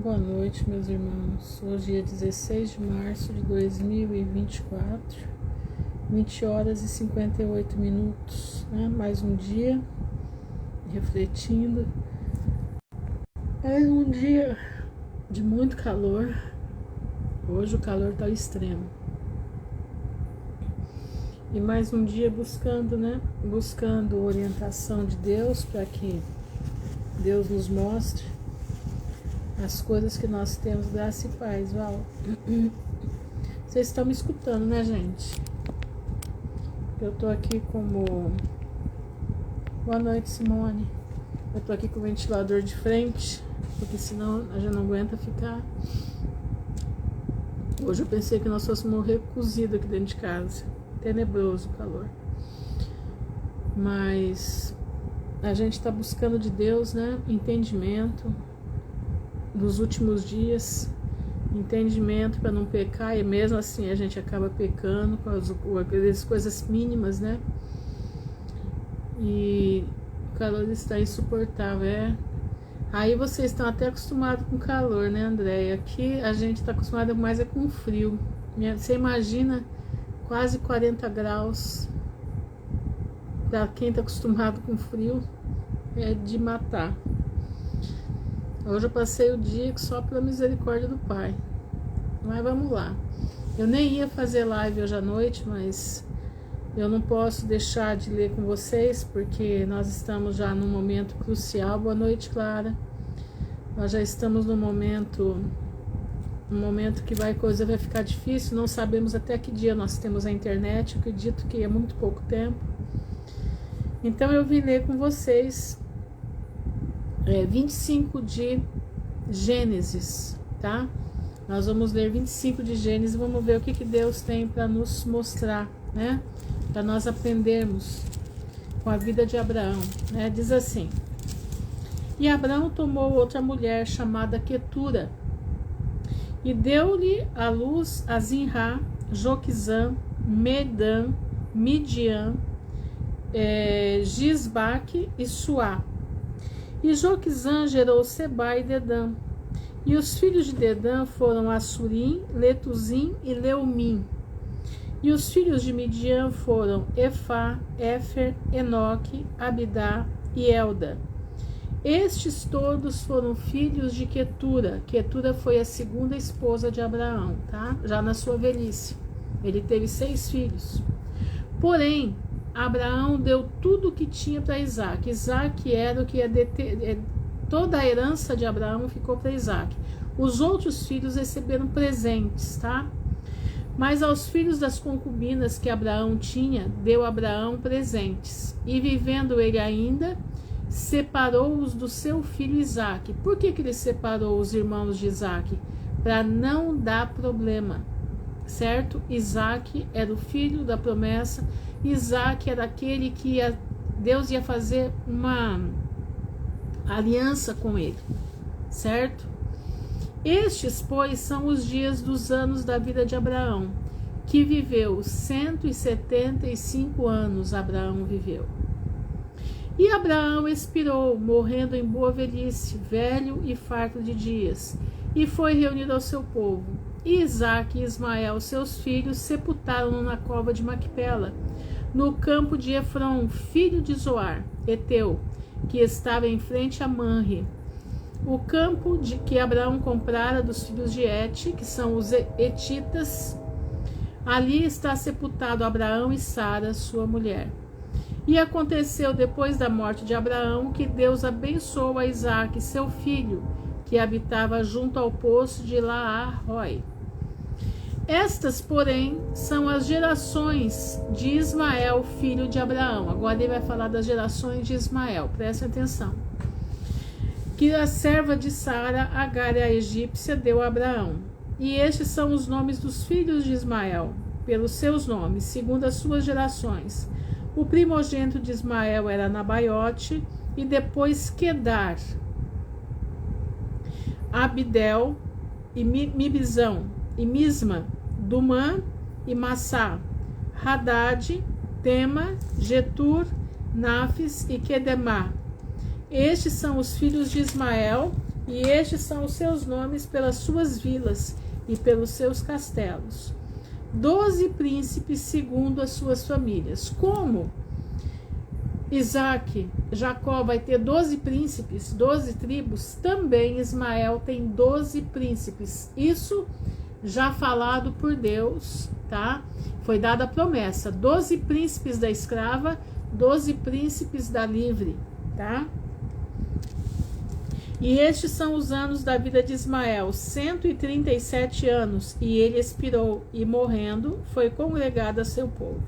Boa noite, meus irmãos. Hoje é 16 de março de 2024, 20 horas e 58 minutos, né? Mais um dia refletindo. É um dia de muito calor. Hoje o calor está extremo. E mais um dia buscando, né? Buscando orientação de Deus para que Deus nos mostre as coisas que nós temos, graça e paz, Val. Vocês estão me escutando, né, gente? Eu tô aqui como... Boa noite, Simone. Eu tô aqui com o ventilador de frente, porque senão a gente não aguenta ficar. Hoje eu pensei que nós fôssemos morrer cozido aqui dentro de casa. Tenebroso o calor. Mas a gente tá buscando de Deus, né? Entendimento dos últimos dias, entendimento para não pecar, e mesmo assim a gente acaba pecando com as coisas mínimas, né? E o calor está insuportável, Aí vocês estão até acostumados com calor, né, Andréia? Aqui a gente está acostumado mais com frio. Você imagina quase 40 graus. Para quem está acostumado com frio, é de matar. Hoje eu passei o dia só pela misericórdia do Pai. Mas vamos lá. Eu nem ia fazer live hoje à noite, mas eu não posso deixar de ler com vocês, porque nós estamos já num momento crucial. Boa noite, Clara. Nós já estamos num momento que a coisa vai ficar difícil. Não sabemos até que dia nós temos a internet. Eu acredito que é muito pouco tempo. Então eu vim ler com vocês 25 de Gênesis, tá? Nós vamos ler 25 de Gênesis e vamos ver o que Deus tem para nos mostrar, né? Para nós aprendermos com a vida de Abraão, né? Diz assim: E Abraão tomou outra mulher chamada Quetura, e deu-lhe à luz a Zinrá, Joquizã, Medã, Midian, Gisbaque e Suá. E Joquizã gerou Sebá e Dedã. E os filhos de Dedã foram Assurim, Letuzim e Leumim. E os filhos de Midian foram Efá, Éfer, Enoque, Abidá e Elda. Estes todos foram filhos de Quetura. Quetura foi a segunda esposa de Abraão, tá? Já na sua velhice. Ele teve 6 filhos. Porém, Abraão deu tudo o que tinha para Isaac. Isaac era o que ia deter. Toda a herança de Abraão ficou para Isaac. Os outros filhos receberam presentes, tá? Mas aos filhos das concubinas que Abraão tinha, deu Abraão presentes. E vivendo ele ainda, separou-os do seu filho Isaac. Por que ele separou os irmãos de Isaac? Para não dar problema, certo? Isaac era o filho da promessa. Isaac era aquele que Deus ia fazer uma aliança com ele, certo? Estes, pois, são os dias dos anos da vida de Abraão, que viveu 175 anos. Abraão viveu. E Abraão expirou, morrendo em boa velhice, velho e farto de dias, e foi reunido ao seu povo. E Isaque e Ismael, seus filhos, sepultaram-no na cova de Macpela, no campo de Efron, filho de Zoar, Eteu, que estava em frente a Manre, o campo que Abraão comprara dos filhos de Et, que são os Etitas. Ali está sepultado Abraão e Sara, sua mulher. E aconteceu depois da morte de Abraão que Deus abençoou a Isaque, seu filho, que habitava junto ao poço de Laar-Roi. Estas, porém, são as gerações de Ismael, filho de Abraão. Agora ele vai falar das gerações de Ismael, presta atenção. Que a serva de Sara, Agar, a egípcia, deu a Abraão. E estes são os nomes dos filhos de Ismael, pelos seus nomes, segundo as suas gerações. O primogênito de Ismael era Nabaiote, e depois Quedar, Abidel, e Mibizão, e Misma, Dumã e Massá, Hadad, Tema, Getur, Nafis e Quedemá. Estes são os filhos de Ismael, E estes são os seus nomes pelas suas vilas e pelos seus castelos. 12 príncipes segundo as suas famílias. Como Jacó vai ter 12 príncipes, 12 tribos, também Ismael tem 12 príncipes. Isso já falado por Deus, tá? Foi dada a promessa: 12 príncipes da escrava, 12 príncipes da livre, tá? E estes são os anos da vida de Ismael, 137 anos, e ele expirou, e morrendo, foi congregado a seu povo.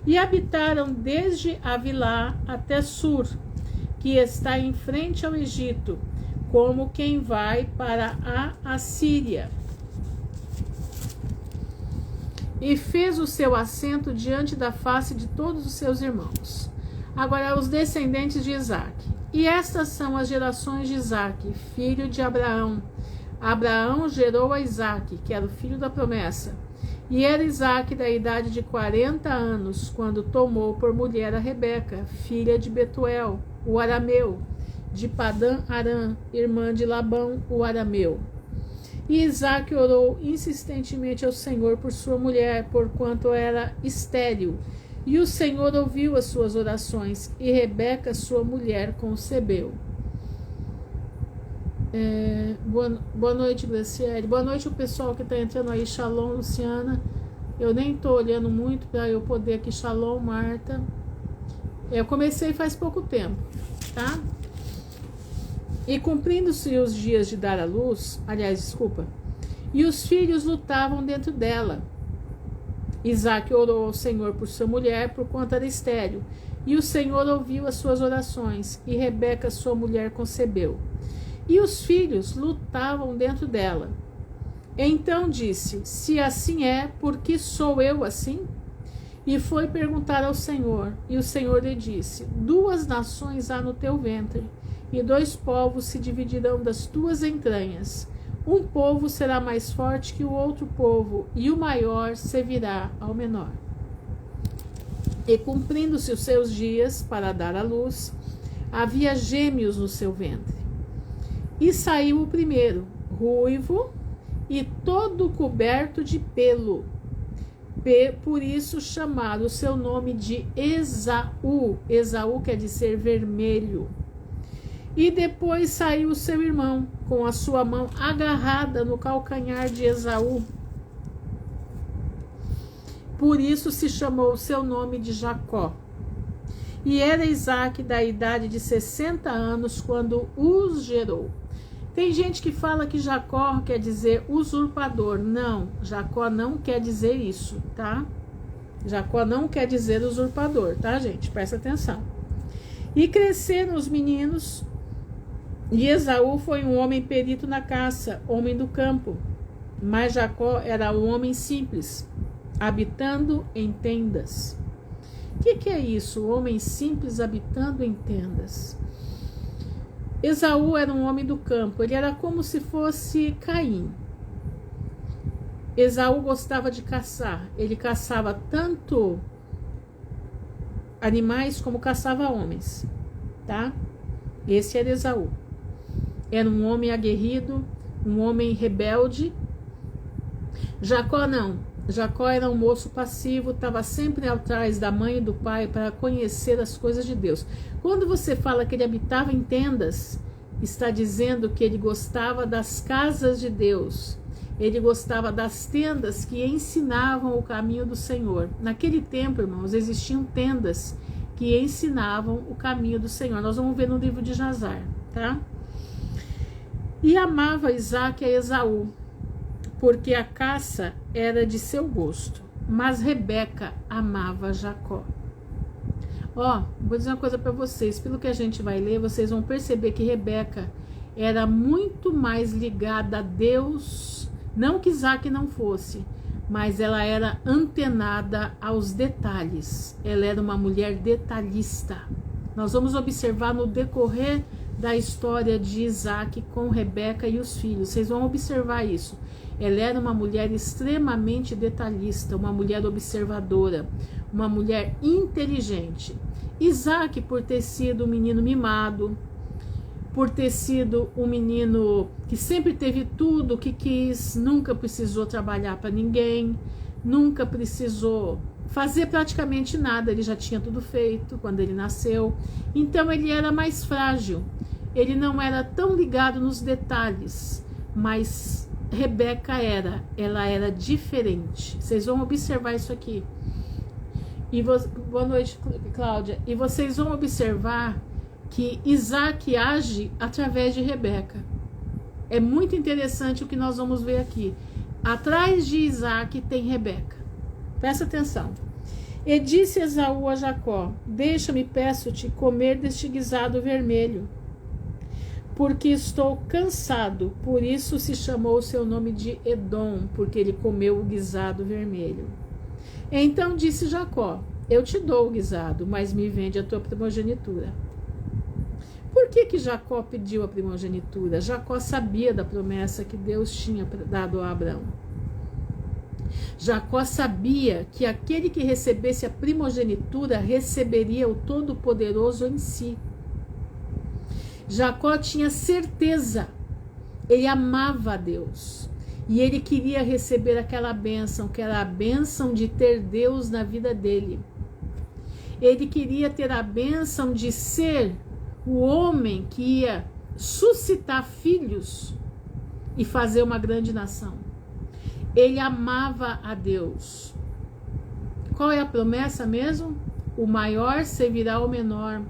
E habitaram desde Avilá até Sur, que está em frente ao Egito, como quem vai para a Assíria. E fez o seu assento diante da face de todos os seus irmãos. Agora, os descendentes de Isaque. E estas são as gerações de Isaque, filho de Abraão. Abraão gerou a Isaque, que era o filho da promessa. E era Isaque da idade de 40 anos, quando tomou por mulher a Rebeca, filha de Betuel, o arameu, de Padã Arã, irmã de Labão, o arameu. E Isaque orou insistentemente ao Senhor por sua mulher, porquanto era estéril. E o Senhor ouviu as suas orações, e Rebeca, sua mulher, concebeu. Boa noite, Graciele. Boa noite o pessoal que está entrando aí. Shalom, Luciana. Eu nem estou olhando muito para eu poder aqui. Shalom, Marta. Eu comecei faz pouco tempo, tá? E cumprindo-se os dias de dar à luz, e os filhos lutavam dentro dela. Isaque orou ao Senhor por sua mulher, porquanto era estéril, e o Senhor ouviu as suas orações, e Rebeca, sua mulher, concebeu. E os filhos lutavam dentro dela. Então disse: se assim é, por que sou eu assim? E foi perguntar ao Senhor, e o Senhor lhe disse: 2 nações há no teu ventre, e 2 povos se dividirão das tuas entranhas. Um povo será mais forte que o outro povo, e o maior servirá ao menor. E cumprindo-se os seus dias para dar à luz, havia gêmeos no seu ventre. E saiu o primeiro, ruivo e todo coberto de pelo. Por isso chamaram o seu nome de Esaú. Esaú quer dizer vermelho. E depois saiu o seu irmão, com a sua mão agarrada no calcanhar de Esaú. Por isso se chamou o seu nome de Jacó. E era Isaque da idade de 60 anos quando os gerou. Tem gente que fala que Jacó quer dizer usurpador. Não, Jacó não quer dizer isso, tá? Jacó não quer dizer usurpador, tá, gente? Presta atenção. E cresceram os meninos, e Esaú foi um homem perito na caça, homem do campo. Mas Jacó era um homem simples, habitando em tendas. O que é isso? Homem simples habitando em tendas. Esaú era um homem do campo, ele era como se fosse Caim. Esaú gostava de caçar, ele caçava tanto animais como caçava homens, tá? Esse era Esaú. Era um homem aguerrido, um homem rebelde. Jacó não. Jacó era um moço passivo, estava sempre atrás da mãe e do pai para conhecer as coisas de Deus. Quando você fala que ele habitava em tendas, está dizendo que ele gostava das casas de Deus. Ele gostava das tendas que ensinavam o caminho do Senhor. Naquele tempo, irmãos, existiam tendas que ensinavam o caminho do Senhor. Nós vamos ver no livro de Jazar, tá? E amava Isaque a Esaú, porque a caça era de seu gosto. Mas Rebeca amava Jacó. Vou dizer uma coisa para vocês. Pelo que a gente vai ler, vocês vão perceber que Rebeca era muito mais ligada a Deus. Não que Isaque não fosse, mas ela era antenada aos detalhes. Ela era uma mulher detalhista. Nós vamos observar no decorrer da história de Isaque com Rebeca e os filhos. Vocês vão observar isso. Ela era uma mulher extremamente detalhista, uma mulher observadora, uma mulher inteligente. Isaque, por ter sido um menino mimado, por ter sido um menino que sempre teve tudo o que quis, nunca precisou trabalhar para ninguém, nunca precisou fazer praticamente nada, ele já tinha tudo feito quando ele nasceu. Então ele era mais frágil, ele não era tão ligado nos detalhes, mas Rebeca ela era diferente. Vocês vão observar isso aqui. Boa noite, Cláudia. E vocês vão observar que Isaac age através de Rebeca. É muito interessante o que nós vamos ver aqui. Atrás de Isaac tem Rebeca. Presta atenção. E disse Esaú a Jacó: deixa-me, peço-te, comer deste guisado vermelho, porque estou cansado. Por isso se chamou o seu nome de Edom, porque ele comeu o guisado vermelho. Então disse Jacó: eu te dou o guisado, mas me vende a tua primogenitura. Por que Jacó pediu a primogenitura? Jacó sabia da promessa que Deus tinha dado a Abraão. Jacó sabia que aquele que recebesse a primogenitura receberia o Todo-Poderoso em si. Jacó tinha certeza, ele amava a Deus. E ele queria receber aquela bênção, que era a bênção de ter Deus na vida dele. Ele queria ter a bênção de ser o homem que ia suscitar filhos e fazer uma grande nação. Ele amava a Deus. Qual é a promessa mesmo? O maior servirá ao menor.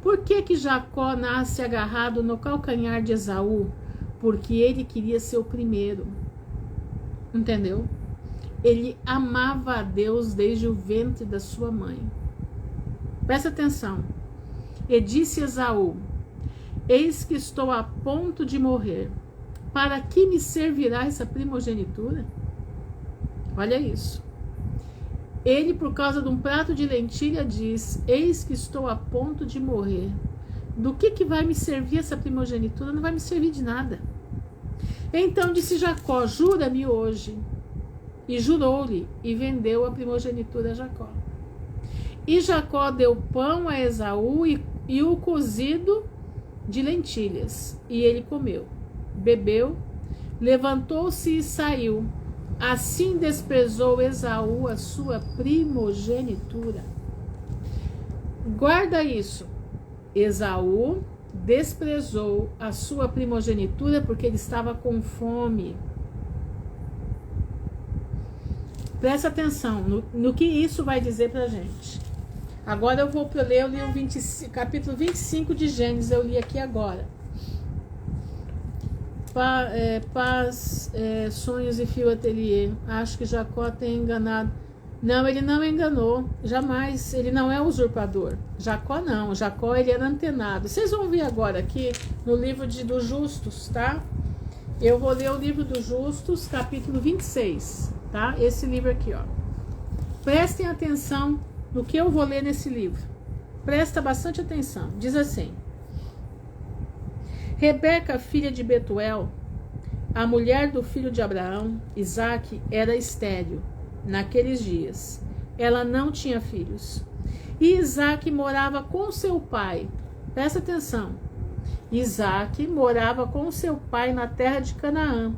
Por que Jacó nasce agarrado no calcanhar de Esaú? Porque ele queria ser o primeiro. Entendeu? Ele amava a Deus desde o ventre da sua mãe. Presta atenção. E disse Esaú: eis que estou a ponto de morrer. Para que me servirá essa primogenitura? Olha isso. Ele, por causa de um prato de lentilha, diz: eis que estou a ponto de morrer. Do que vai me servir essa primogenitura? Não vai me servir de nada. Então disse Jacó: jura-me hoje. E jurou-lhe, e vendeu a primogenitura a Jacó. E Jacó deu pão a Esaú e o cozido de lentilhas. E ele comeu, bebeu, levantou-se e saiu. Assim desprezou Esaú a sua primogenitura. Guarda isso. Esaú desprezou a sua primogenitura porque ele estava com fome. Presta atenção no que isso vai dizer pra gente. Agora eu vou ler o livro capítulo 25 de Gênesis, eu li aqui agora. Paz, sonhos e fio ateliê. Acho que Jacó tem enganado. Não, ele não enganou, jamais. Ele não é usurpador. Jacó não, Jacó ele era antenado. Vocês vão ver agora aqui no livro dos Justos, tá? Eu vou ler o livro dos Justos, capítulo 26, tá? Esse livro aqui, ó. Prestem atenção no que eu vou ler nesse livro. Presta bastante atenção. Diz assim: Rebeca, filha de Betuel, a mulher do filho de Abraão, Isaque, era estéril naqueles dias. Ela não tinha filhos. E Isaque morava com seu pai. Presta atenção. Isaque morava com seu pai na terra de Canaã.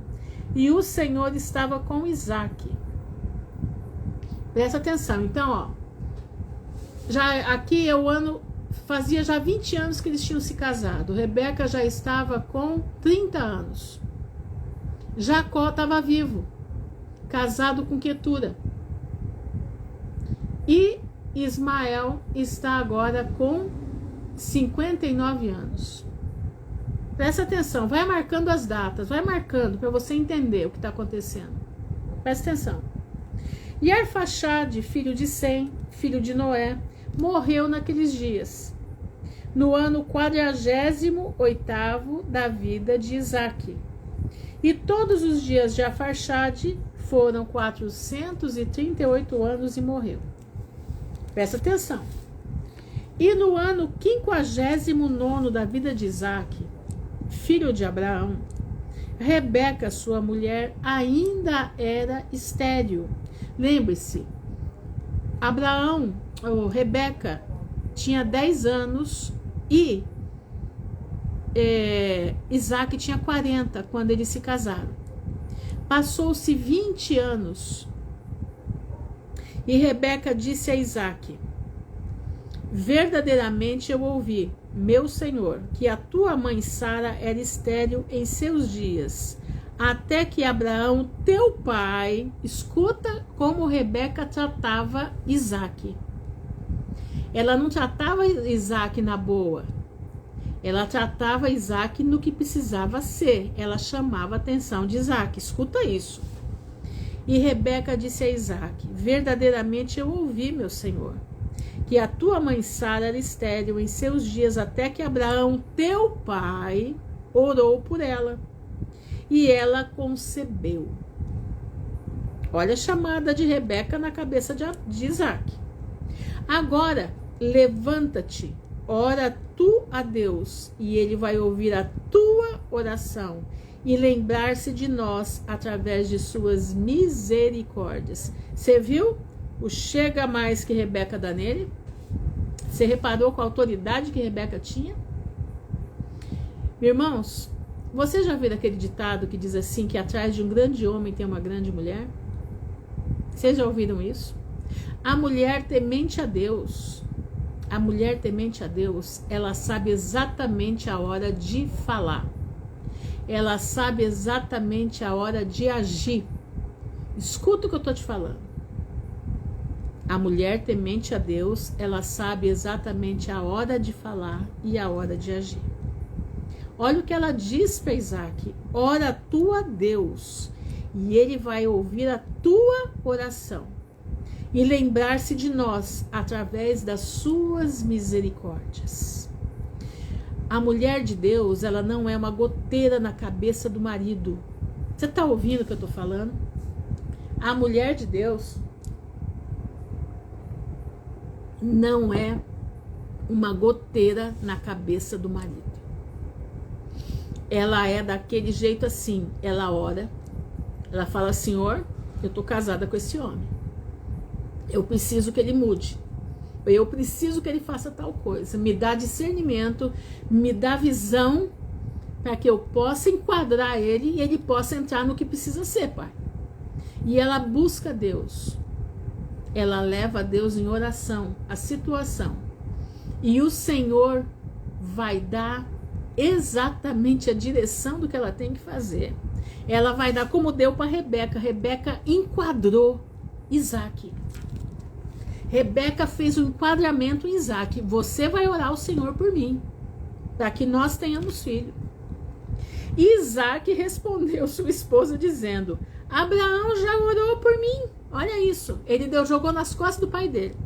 E o Senhor estava com Isaque. Presta atenção. Então, ó. Já aqui é o ano... Fazia já 20 anos que eles tinham se casado. Rebeca já estava com 30 anos. Jacó estava vivo, casado com Quetura. E Ismael está agora com 59 anos. Presta atenção, vai marcando as datas, vai marcando para você entender o que está acontecendo. Presta atenção. E Arfaxade, filho de Sem, filho de Noé, morreu naqueles dias, no ano 48º da vida de Isaque. E todos os dias de Arfaxade foram 438 anos e morreu. Presta atenção. E no ano 59º da vida de Isaque, filho de Abraão, Rebeca, sua mulher, ainda era estéril. Lembre-se, Rebeca tinha 10 anos e Isaac tinha 40 quando eles se casaram. Passou-se 20 anos e Rebeca disse a Isaac: verdadeiramente eu ouvi, meu senhor, que a tua mãe Sara era estéril em seus dias, até que Abraão, teu pai, escuta como Rebeca tratava Isaac. Ela não tratava Isaac na boa. Ela tratava Isaac no que precisava ser. Ela chamava a atenção de Isaac. Escuta isso. E Rebeca disse a Isaac: verdadeiramente eu ouvi, meu senhor, que a tua mãe Sara era estéril em seus dias, até que Abraão, teu pai, orou por ela. E ela concebeu. Olha a chamada de Rebeca na cabeça de Isaac. Agora, levanta-te, ora tu a Deus, e ele vai ouvir a tua oração e lembrar-se de nós através de suas misericórdias. Você viu o chega mais que Rebeca dá nele? Você reparou com a autoridade que Rebeca tinha? Irmãos, você já viu aquele ditado que diz assim, que atrás de um grande homem tem uma grande mulher? Vocês já ouviram isso? A mulher temente a Deus, ela sabe exatamente a hora de falar. Ela sabe exatamente a hora de agir. Escuta o que eu estou te falando. A mulher temente a Deus, ela sabe exatamente a hora de falar e a hora de agir. Olha o que ela diz para Isaac: ora tu a Deus, e ele vai ouvir a tua oração e lembrar-se de nós através das suas misericórdias. A mulher de Deus, ela não é uma goteira na cabeça do marido. Você está ouvindo o que eu estou falando? A mulher de Deus não é uma goteira na cabeça do marido. Ela é daquele jeito assim, ela ora, ela fala: Senhor, eu estou casada com esse homem, eu preciso que ele mude, eu preciso que ele faça tal coisa, me dá discernimento, me dá visão, para que eu possa enquadrar ele e ele possa entrar no que precisa ser, Pai. E ela busca Deus, ela leva a Deus em oração a situação, e o Senhor vai dar exatamente a direção do que ela tem que fazer. Ela vai dar como deu para Rebeca. Rebeca enquadrou Isaac. Rebeca fez um enquadramento em Isaac. Você vai orar ao Senhor por mim, para que nós tenhamos filho. E Isaac respondeu sua esposa dizendo: Abraão já orou por mim. Olha isso, ele jogou nas costas do pai dele.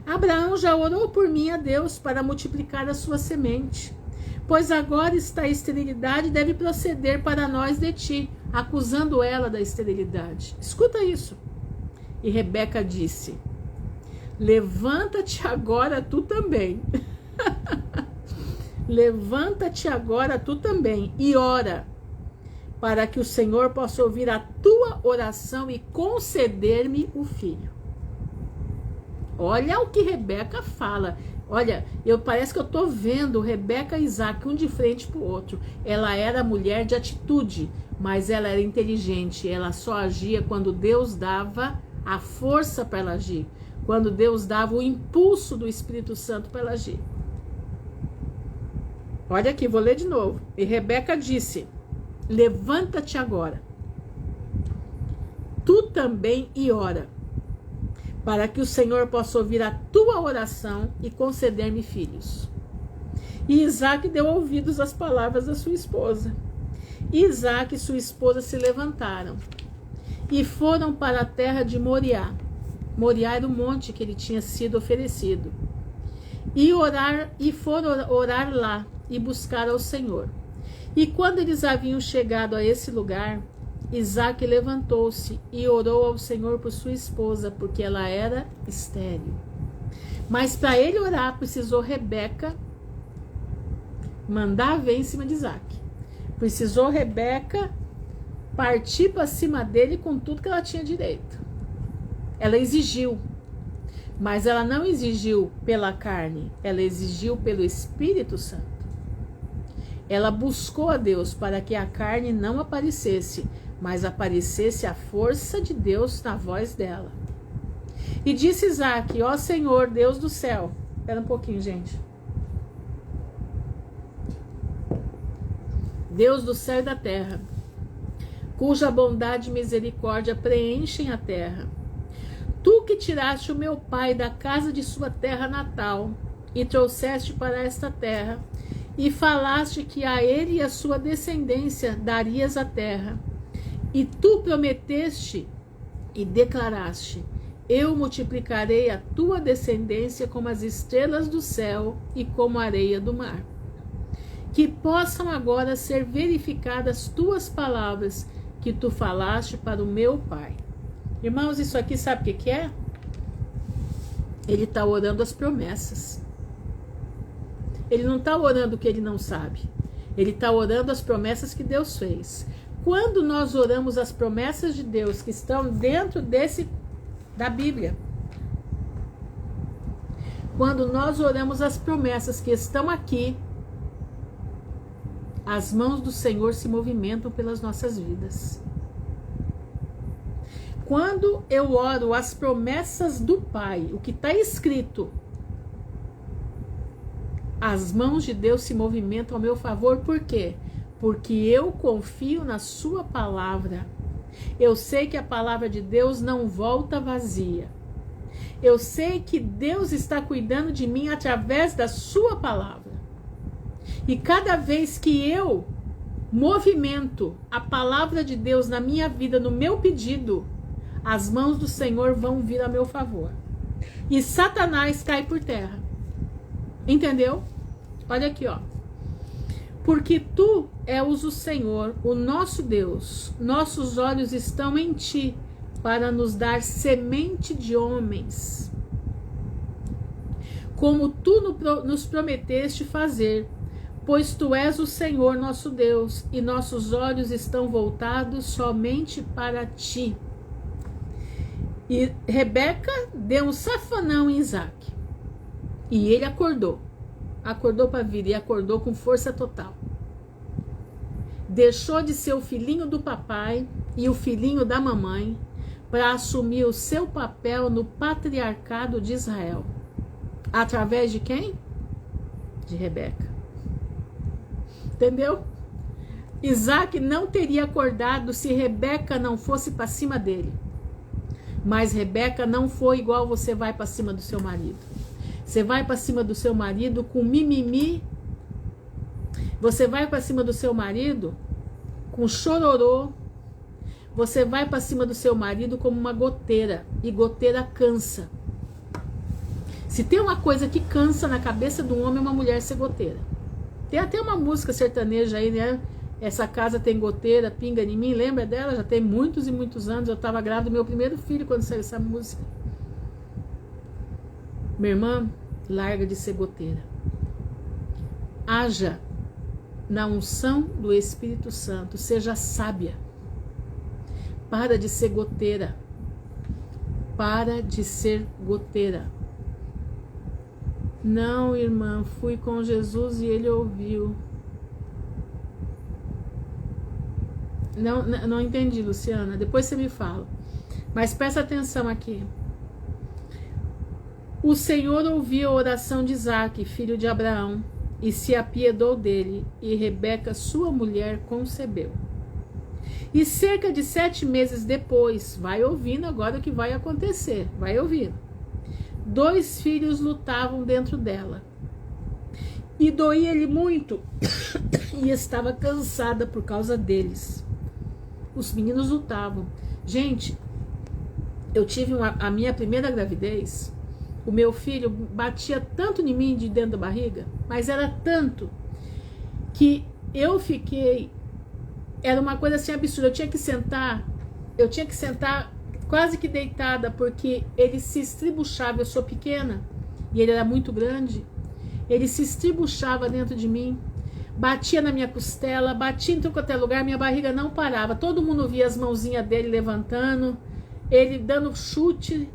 Abraão já orou por mim a Deus para multiplicar a sua semente, pois agora está a esterilidade, deve proceder para nós de ti, acusando ela da esterilidade. Escuta isso. E Rebeca disse: levanta-te agora tu também. Levanta-te agora tu também e ora, para que o Senhor possa ouvir a tua oração e conceder-me o filho. Olha o que Rebeca fala. Olha, parece que eu estou vendo Rebeca e Isaac um de frente para o outro. Ela era mulher de atitude, mas ela era inteligente. Ela só agia quando Deus dava a força para ela agir, quando Deus dava o impulso do Espírito Santo para ela agir. Olha aqui, vou ler de novo. E Rebeca disse: levanta-te agora, tu também e ora, para que o Senhor possa ouvir a tua oração e conceder-me filhos. E Isaac deu ouvidos às palavras da sua esposa. E Isaac e sua esposa se levantaram e foram para a terra de Moriá. Moriá era o monte que ele tinha sido oferecido. E foram orar lá e buscar ao Senhor. E quando eles haviam chegado a esse lugar, Isaac levantou-se e orou ao Senhor por sua esposa, porque ela era estéril. Mas para ele orar, precisou Rebeca mandar ver em cima de Isaac. Precisou Rebeca partir para cima dele com tudo que ela tinha direito. Ela exigiu, mas ela não exigiu pela carne, ela exigiu pelo Espírito Santo. Ela buscou a Deus para que a carne não aparecesse, mas aparecesse a força de Deus na voz dela. E disse Isaque: ó Senhor, Deus do céu. Espera um pouquinho, gente. Deus do céu e da terra, cuja bondade e misericórdia preenchem a terra. Tu que tiraste o meu pai da casa de sua terra natal e trouxeste para esta terra, e falaste que a ele e a sua descendência darias a terra. E tu prometeste e declaraste: eu multiplicarei a tua descendência como as estrelas do céu e como a areia do mar. Que possam agora ser verificadas tuas palavras que tu falaste para o meu pai. Irmãos, isso aqui sabe o que é? Ele está orando as promessas. Ele não está orando o que ele não sabe. Ele está orando as promessas que Deus fez. Quando nós oramos as promessas de Deus que estão dentro da Bíblia, quando nós oramos as promessas que estão aqui, as mãos do Senhor se movimentam pelas nossas vidas. Quando eu oro as promessas do Pai, o que está escrito, as mãos de Deus se movimentam ao meu favor. Por quê? Porque eu confio na sua palavra. Eu sei que a palavra de Deus não volta vazia. Eu sei que Deus está cuidando de mim através da sua palavra. E cada vez que eu movimento a palavra de Deus na minha vida, no meu pedido, as mãos do Senhor vão vir a meu favor. E Satanás cai por terra. Entendeu? Olha aqui, ó. Porque tu és o Senhor, o nosso Deus. Nossos olhos estão em ti para nos dar semente de homens, como tu nos prometeste fazer. Pois tu és o Senhor nosso Deus, e nossos olhos estão voltados somente para ti. E Rebeca deu um safanão em Isaque. E ele acordou para a vida, e acordou com força total. Deixou de ser o filhinho do papai e o filhinho da mamãe para assumir o seu papel no patriarcado de Israel. Através de quem? De Rebeca. Entendeu? Isaque não teria acordado se Rebeca não fosse para cima dele. Mas Rebeca não foi igual você vai para cima do seu marido. Você vai para cima do seu marido com mimimi. Você vai para cima do seu marido com chororô. Você vai para cima do seu marido como uma goteira. E goteira cansa. Se tem uma coisa que cansa na cabeça de um homem, é uma mulher ser goteira. Tem até uma música sertaneja aí, né? Essa casa tem goteira, pinga em mim. Lembra dela? Já tem muitos e muitos anos. Eu estava grávida do meu primeiro filho quando saiu essa música. Minha irmã, larga de ser goteira. Haja na unção do Espírito Santo. Seja sábia. Para de ser goteira. Para de ser goteira. Não, irmã, fui com Jesus e ele ouviu. Não entendi, Luciana. Depois você me fala. Mas presta atenção aqui. O Senhor ouviu a oração de Isaque, filho de Abraão, e se apiedou dele, e Rebeca, sua mulher, concebeu. E cerca de 7 meses depois, vai ouvindo agora o que vai acontecer, vai ouvindo. 2 filhos lutavam dentro dela. E doía-lhe muito, e estava cansada por causa deles. Os meninos lutavam. Gente, eu tive a minha primeira gravidez. O meu filho batia tanto em mim de dentro da barriga, mas era tanto que eu fiquei... Era uma coisa assim absurda. Eu tinha que sentar quase que deitada, porque ele se estribuchava. Eu sou pequena e ele era muito grande. Ele se estribuchava dentro de mim, batia na minha costela, batia em qualquer lugar, minha barriga não parava. Todo mundo via as mãozinhas dele levantando, ele dando chute.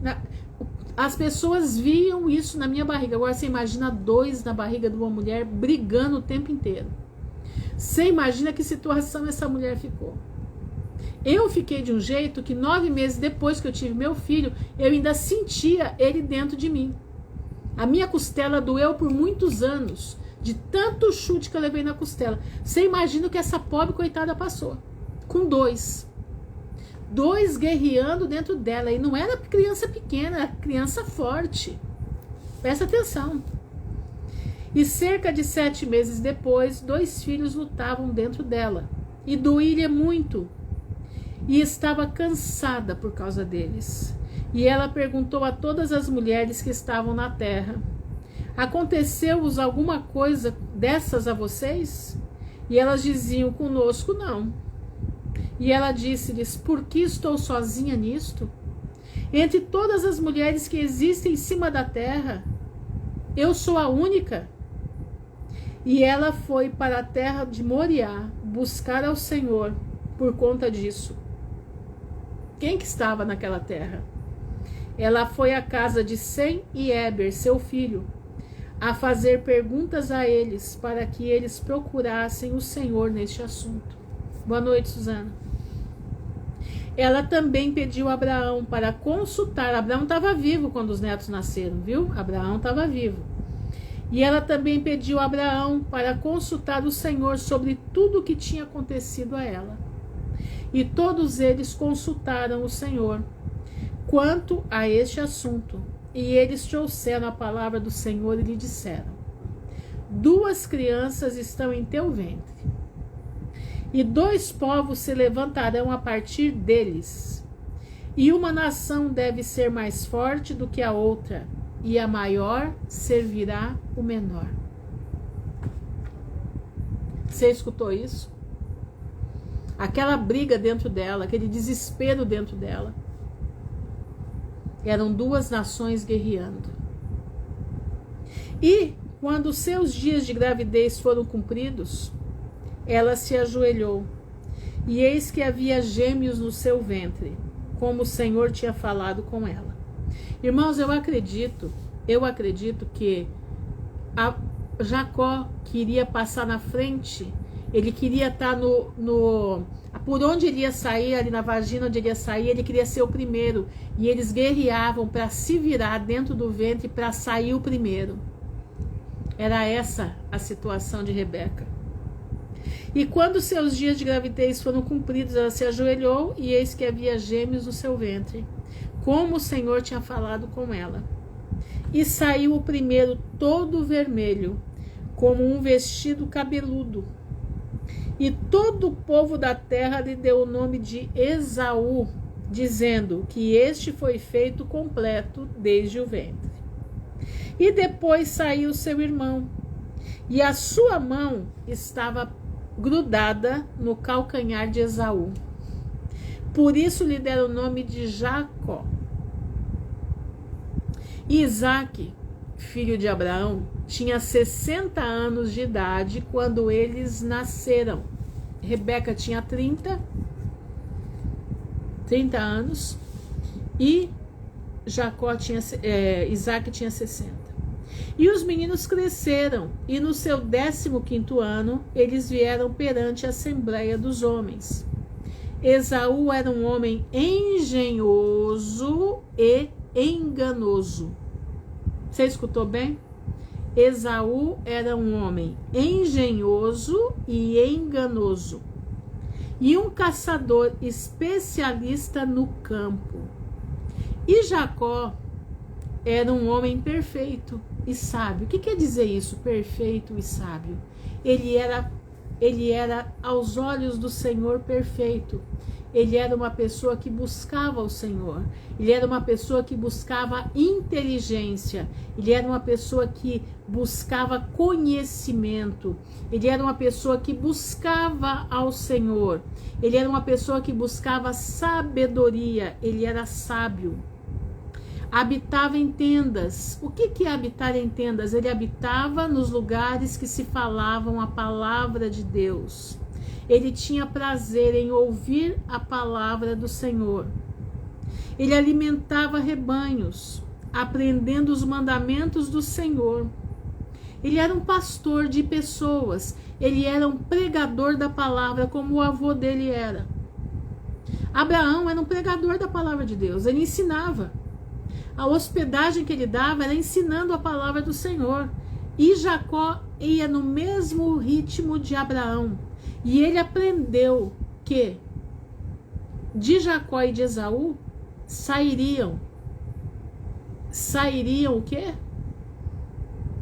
As pessoas viam isso na minha barriga. Agora você imagina 2 na barriga de uma mulher brigando o tempo inteiro. Você imagina que situação essa mulher ficou. Eu fiquei de um jeito que 9 meses depois que eu tive meu filho, eu ainda sentia ele dentro de mim. A minha costela doeu por muitos anos, de tanto chute que eu levei na costela. Você imagina o que essa pobre coitada passou. Com 2 guerreando dentro dela. E não era criança pequena, era criança forte. Presta atenção. E cerca de 7 meses depois, 2 filhos lutavam dentro dela. E doía muito. E estava cansada por causa deles. E ela perguntou a todas as mulheres que estavam na terra: aconteceu-vos alguma coisa dessas a vocês? E elas diziam: conosco não. E ela disse-lhes: por que estou sozinha nisto? Entre todas as mulheres que existem em cima da terra, eu sou a única. E ela foi para a terra de Moriá buscar ao Senhor por conta disso. Quem que estava naquela terra? Ela foi à casa de Sem e Éber, seu filho, a fazer perguntas a eles para que eles procurassem o Senhor neste assunto. Boa noite, Suzana. Ela também pediu a Abraão para consultar. Abraão estava vivo quando os netos nasceram, viu? Abraão estava vivo. E ela também pediu a Abraão para consultar o Senhor sobre tudo o que tinha acontecido a ela. E todos eles consultaram o Senhor quanto a este assunto. E eles trouxeram a palavra do Senhor e lhe disseram: 2 crianças estão em teu ventre, e 2 povos se levantarão a partir deles. E uma nação deve ser mais forte do que a outra, e a maior servirá o menor. Você escutou isso? Aquela briga dentro dela, aquele desespero dentro dela. Eram 2 nações guerreando. E, quando seus dias de gravidez foram cumpridos, ela se ajoelhou, e eis que havia gêmeos no seu ventre, como o Senhor tinha falado com ela. Irmãos, eu acredito que Jacó queria passar na frente. Ele queria estar por onde ele ia sair, ali na vagina onde ele ia sair, ele queria ser o primeiro. E eles guerreavam para se virar dentro do ventre para sair o primeiro. Era essa a situação de Rebeca. E quando seus dias de gravidez foram cumpridos, ela se ajoelhou, e eis que havia gêmeos no seu ventre, como o Senhor tinha falado com ela. E saiu o primeiro todo vermelho, como um vestido cabeludo. E todo o povo da terra lhe deu o nome de Esaú, dizendo que este foi feito completo desde o ventre. E depois saiu seu irmão, e a sua mão estava grudada no calcanhar de Esaú. Por isso lhe deram o nome de Jacó. E Isaque, filho de Abraão, tinha 60 anos de idade quando eles nasceram. Rebeca tinha 30 anos e Isaque tinha 60. E os meninos cresceram, e no seu 15º ano eles vieram perante a Assembleia dos Homens. Esaú era um homem engenhoso e enganoso. Você escutou bem? Esaú era um homem engenhoso e enganoso, e um caçador especialista no campo. E Jacó era um homem perfeito e sábio. O que quer dizer isso, perfeito e sábio? Ele era aos olhos do Senhor perfeito. Ele era uma pessoa que buscava o Senhor. Ele era uma pessoa que buscava inteligência. Ele era uma pessoa que buscava conhecimento. Ele era uma pessoa que buscava ao Senhor. Ele era uma pessoa que buscava sabedoria. Ele era sábio. Habitava em tendas. O que é habitar em tendas? Ele habitava nos lugares que se falavam a palavra de Deus. Ele tinha prazer em ouvir a palavra do Senhor. Ele alimentava rebanhos, aprendendo os mandamentos do Senhor. Ele era um pastor de pessoas. Ele era um pregador da palavra, como o avô dele era. Abraão era um pregador da palavra de Deus. Ele ensinava. A hospedagem que ele dava era ensinando a palavra do Senhor. E Jacó ia no mesmo ritmo de Abraão. E ele aprendeu que de Jacó e de Esaú sairiam o quê?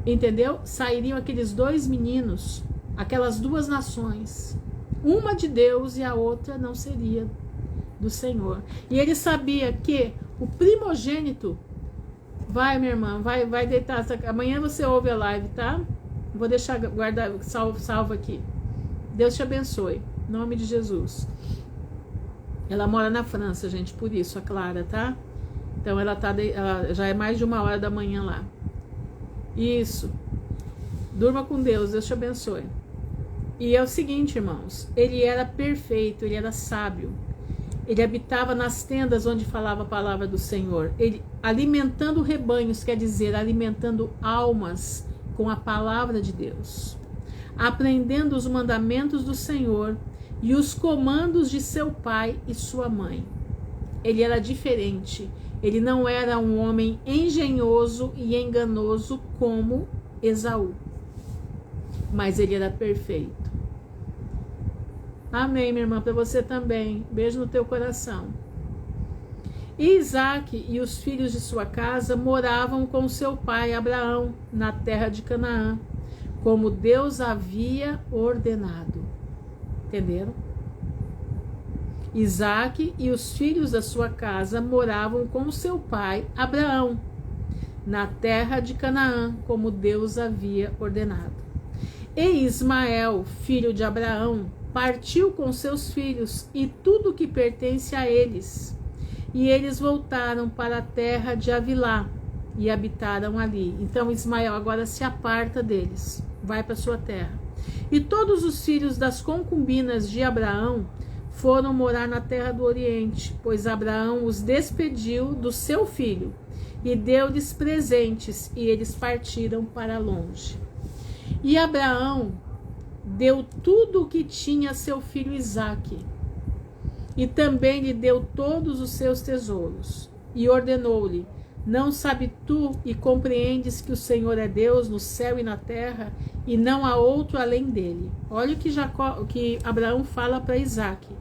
Entendeu? Sairiam aqueles dois meninos, aquelas duas nações. Uma de Deus e a outra não seria do Senhor. E ele sabia que o primogênito... Vai, minha irmã, vai deitar. Amanhã você ouve a live, tá? Vou deixar guardar, salvo aqui. Deus te abençoe. Em nome de Jesus. Ela mora na França, gente, por isso, a Clara, tá? Então ela já é mais de 1h da manhã lá. Isso. Durma com Deus, Deus te abençoe. E é o seguinte, irmãos, ele era perfeito, ele era sábio. Ele habitava nas tendas onde falava a palavra do Senhor. Ele alimentando rebanhos, quer dizer, alimentando almas com a palavra de Deus. Aprendendo os mandamentos do Senhor e os comandos de seu pai e sua mãe. Ele era diferente. Ele não era um homem engenhoso e enganoso como Esaú. Mas ele era perfeito. Amém, minha irmã, para você também. Beijo no teu coração. E Isaac e os filhos de sua casa moravam com seu pai Abraão na terra de Canaã, como Deus havia ordenado. Entenderam? Isaac e os filhos da sua casa moravam com seu pai Abraão na terra de Canaã, como Deus havia ordenado. E Ismael, filho de Abraão, partiu com seus filhos e tudo o que pertence a eles. E eles voltaram para a terra de Avilá e habitaram ali. Então Ismael agora se aparta deles, vai para sua terra. E todos os filhos das concubinas de Abraão foram morar na terra do Oriente, pois Abraão os despediu do seu filho e deu-lhes presentes, e eles partiram para longe. E Abraão deu tudo o que tinha a seu filho Isaque, e também lhe deu todos os seus tesouros, e ordenou-lhe: não sabes tu e compreendes que o Senhor é Deus no céu e na terra, e não há outro além dele. Olha o que Abraão fala para Isaque.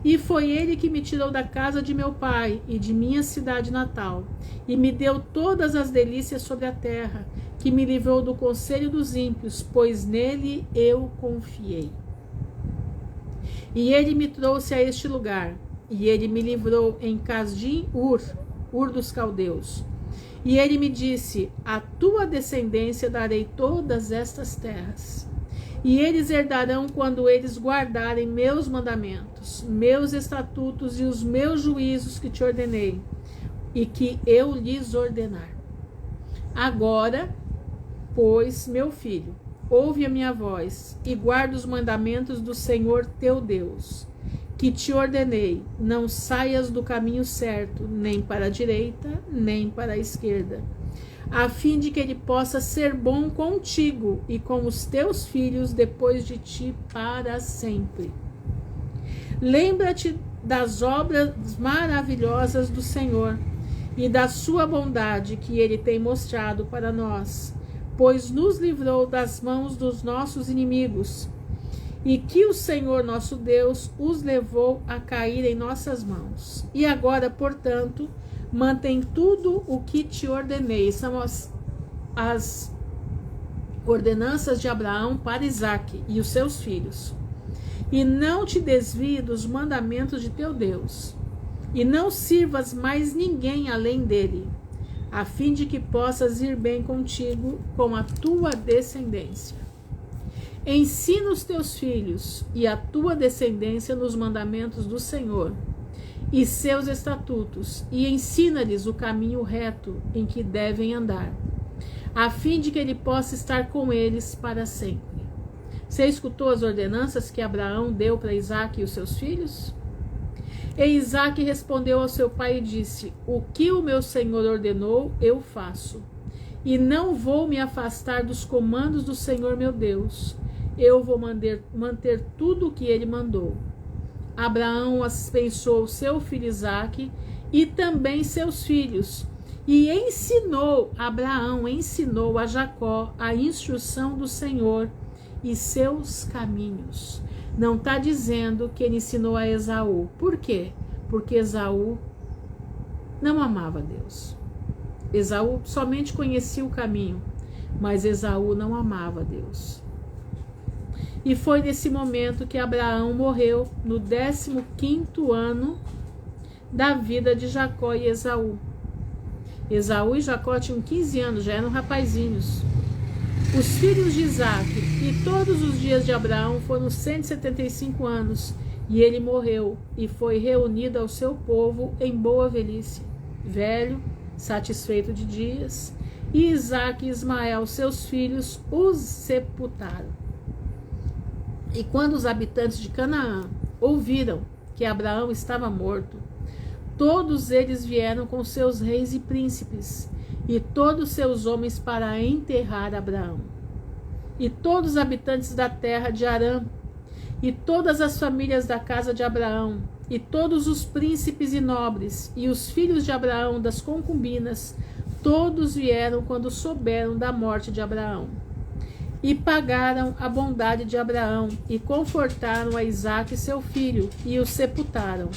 E foi ele que me tirou da casa de meu pai e de minha cidade natal, e me deu todas as delícias sobre a terra, que me livrou do conselho dos ímpios, pois nele eu confiei. E ele me trouxe a este lugar, e ele me livrou em Casdim-Ur, Ur dos caldeus. E ele me disse: a tua descendência darei todas estas terras. E eles herdarão quando eles guardarem meus mandamentos, meus estatutos e os meus juízos que te ordenei, e que eu lhes ordenar. Agora, pois, meu filho, ouve a minha voz e guarda os mandamentos do Senhor teu Deus, que te ordenei. Não saias do caminho certo, nem para a direita, nem para a esquerda, a fim de que ele possa ser bom contigo e com os teus filhos depois de ti para sempre. Lembra-te das obras maravilhosas do Senhor e da sua bondade que ele tem mostrado para nós, pois nos livrou das mãos dos nossos inimigos, e que o Senhor nosso Deus os levou a cair em nossas mãos. E agora, portanto, mantém tudo o que te ordenei. São as ordenanças de Abraão para Isaque e os seus filhos. E não te desvie dos mandamentos de teu Deus, e não sirvas mais ninguém além dele, a fim de que possas ir bem contigo com a tua descendência. Ensina os teus filhos e a tua descendência nos mandamentos do Senhor e seus estatutos, e ensina-lhes o caminho reto em que devem andar, a fim de que ele possa estar com eles para sempre. Você escutou as ordenanças que Abraão deu para Isaque e os seus filhos? E Isaque respondeu ao seu pai e disse: o que o meu senhor ordenou, eu faço. e não vou me afastar dos comandos do Senhor meu Deus. Eu vou manter tudo o que ele mandou. Abraão abençoou seu filho Isaque e também seus filhos, e Abraão ensinou a Jacó a instrução do Senhor e seus caminhos. Não está dizendo que ele ensinou a Esaú. Por quê? Porque Esaú não amava Deus. Esaú somente conhecia o caminho, mas Esaú não amava Deus. E foi nesse momento que Abraão morreu, no 15º ano da vida de Jacó e Esaú. Esaú e Jacó tinham 15 anos, já eram rapazinhos. Os filhos de Isaque e todos os dias de Abraão foram 175 anos, e ele morreu e foi reunido ao seu povo em boa velhice, velho, satisfeito de dias, e Isaque e Ismael, seus filhos, os sepultaram. E quando os habitantes de Canaã ouviram que Abraão estava morto, todos eles vieram com seus reis e príncipes, e todos seus homens para enterrar Abraão. E todos os habitantes da terra de Arã, e todas as famílias da casa de Abraão, e todos os príncipes e nobres, e os filhos de Abraão das concubinas, todos vieram quando souberam da morte de Abraão. E pagaram a bondade de Abraão, e confortaram a Isaque seu filho, e o sepultaram.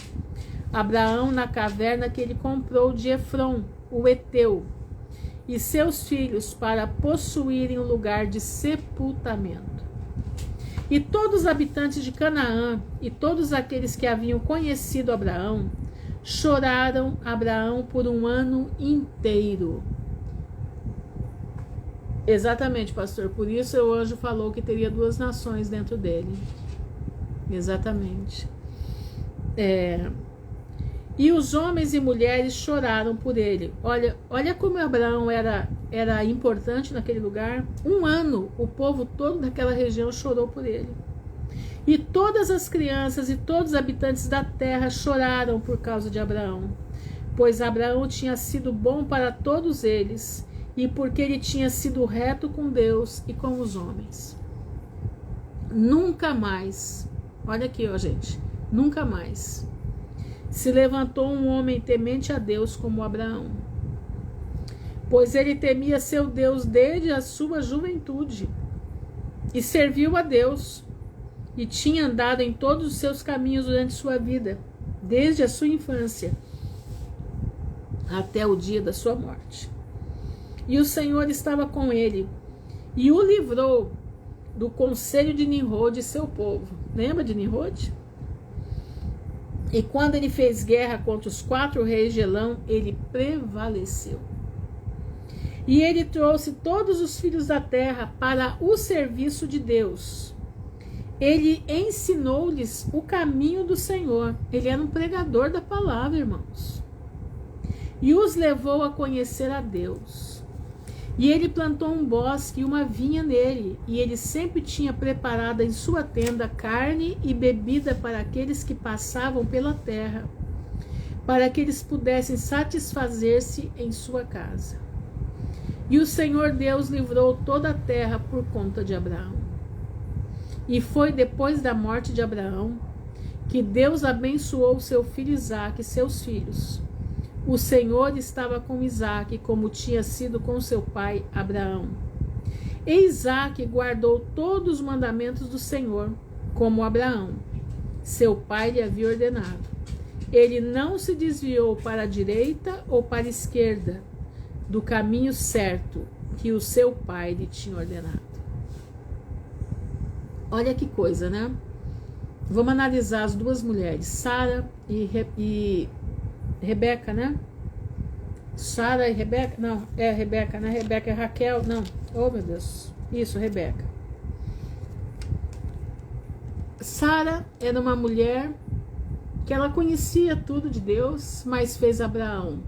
Abraão na caverna que ele comprou de Efron, o Eteu, e seus filhos para possuírem o lugar de sepultamento. E todos os habitantes de Canaã, e todos aqueles que haviam conhecido Abraão, choraram Abraão por um ano inteiro. Exatamente, pastor, por isso o anjo falou que teria 2 nações dentro dele. Exatamente. E os homens e mulheres choraram por ele. Olha como Abraão era importante naquele lugar. 1 ano o povo todo daquela região chorou por ele. E todas as crianças e todos os habitantes da terra choraram por causa de Abraão, pois Abraão tinha sido bom para todos eles, e porque ele tinha sido reto com Deus e com os homens. Nunca mais, olha aqui, ó, gente, nunca mais se levantou um homem temente a Deus como Abraão, pois ele temia seu Deus desde a sua juventude, e serviu a Deus, e tinha andado em todos os seus caminhos durante sua vida, desde a sua infância até o dia da sua morte. E o Senhor estava com ele, e o livrou do conselho de Nimrod, seu povo. Lembra de Nimrod? E quando ele fez guerra contra os 4 reis de Elão, ele prevaleceu. E ele trouxe todos os filhos da terra para o serviço de Deus. Ele ensinou-lhes o caminho do Senhor. Ele era um pregador da palavra, irmãos. E os levou a conhecer a Deus. E ele plantou um bosque e uma vinha nele, e ele sempre tinha preparado em sua tenda carne e bebida para aqueles que passavam pela terra, para que eles pudessem satisfazer-se em sua casa. E o Senhor Deus livrou toda a terra por conta de Abraão. E foi depois da morte de Abraão que Deus abençoou seu filho Isaque e seus filhos. O Senhor estava com Isaque, como tinha sido com seu pai Abraão. E Isaque guardou todos os mandamentos do Senhor, como Abraão, seu pai lhe havia ordenado. Ele não se desviou para a direita ou para a esquerda do caminho certo que o seu pai lhe tinha ordenado. Olha que coisa, né? Vamos analisar as 2 mulheres, Sara e Rebeca, né? Sara e Rebeca? Não, é Rebeca, né? Rebeca é Raquel, não. Oh, meu Deus. Isso, Rebeca. Sara era uma mulher que ela conhecia tudo de Deus, mas fez Abraão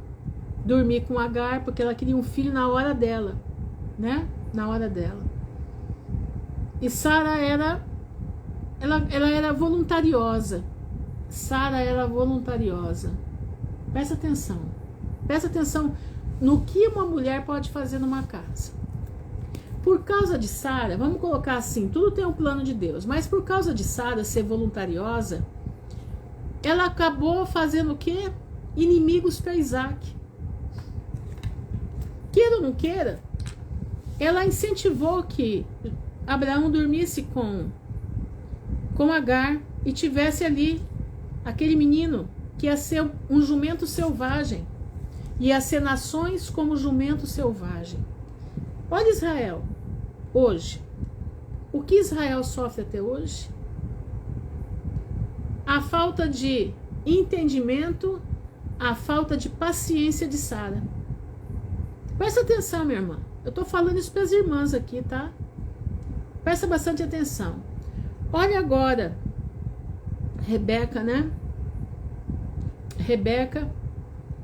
dormir com Agar porque ela queria um filho na hora dela, né? Na hora dela. E Sara ela era voluntariosa. Sara era voluntariosa. Presta atenção no que uma mulher pode fazer numa casa. Por causa de Sara, vamos colocar assim, tudo tem um plano de Deus, mas por causa de Sara ser voluntariosa, ela acabou fazendo o quê? Inimigos para Isaac. Queira ou não queira, ela incentivou que Abraão dormisse com Agar e tivesse ali aquele menino que ia ser um jumento selvagem, ia ser nações como jumento selvagem. Olha Israel, hoje, o que Israel sofre até hoje? A falta de entendimento, a falta de paciência de Sara. Presta atenção, minha irmã. Eu tô falando isso para as irmãs aqui, tá? Presta bastante atenção. Olha agora, Rebeca, né? Rebeca,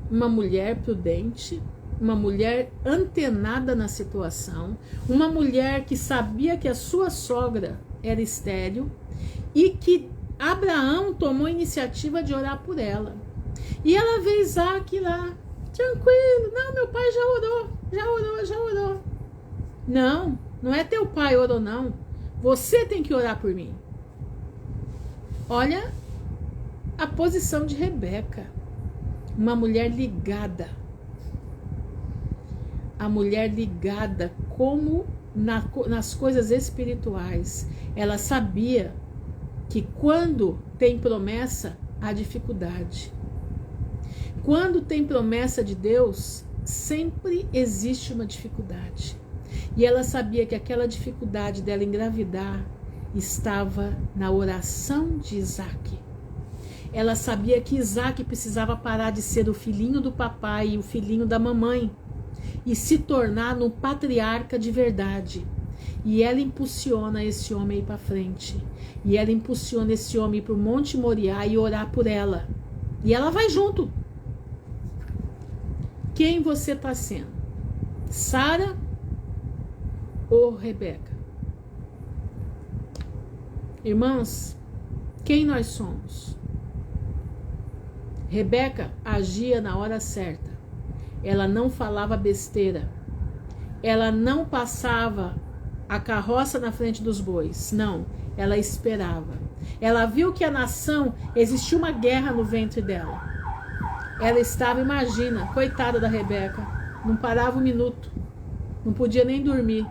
uma mulher prudente, uma mulher antenada na situação, uma mulher que sabia que a sua sogra era estéril e que Abraão tomou a iniciativa de orar por ela. E ela vê Isaac lá, tranquilo. Não, meu pai já orou. Não, não é teu pai orou, não. Você tem que orar por mim. Olha a posição de Rebeca, uma mulher ligada. A mulher ligada como nas coisas espirituais. Ela sabia que quando tem promessa, há dificuldade. Quando tem promessa de Deus, sempre existe uma dificuldade. E ela sabia que aquela dificuldade dela engravidar estava na oração de Isaac. Ela sabia que Isaac precisava parar de ser o filhinho do papai e o filhinho da mamãe e se tornar um patriarca de verdade. E ela impulsiona esse homem ir para frente. E ela impulsiona esse homem ir para o Monte Moriá e orar por ela. E ela vai junto. Quem você está sendo? Sara ou Rebeca? Irmãs, quem nós somos? Rebeca agia na hora certa. Ela não falava besteira. Ela não passava a carroça na frente dos bois. Não, ela esperava. Ela viu que a nação, existia uma guerra no ventre dela. Ela estava, imagina, coitada da Rebeca, não parava um minuto, não podia nem dormir.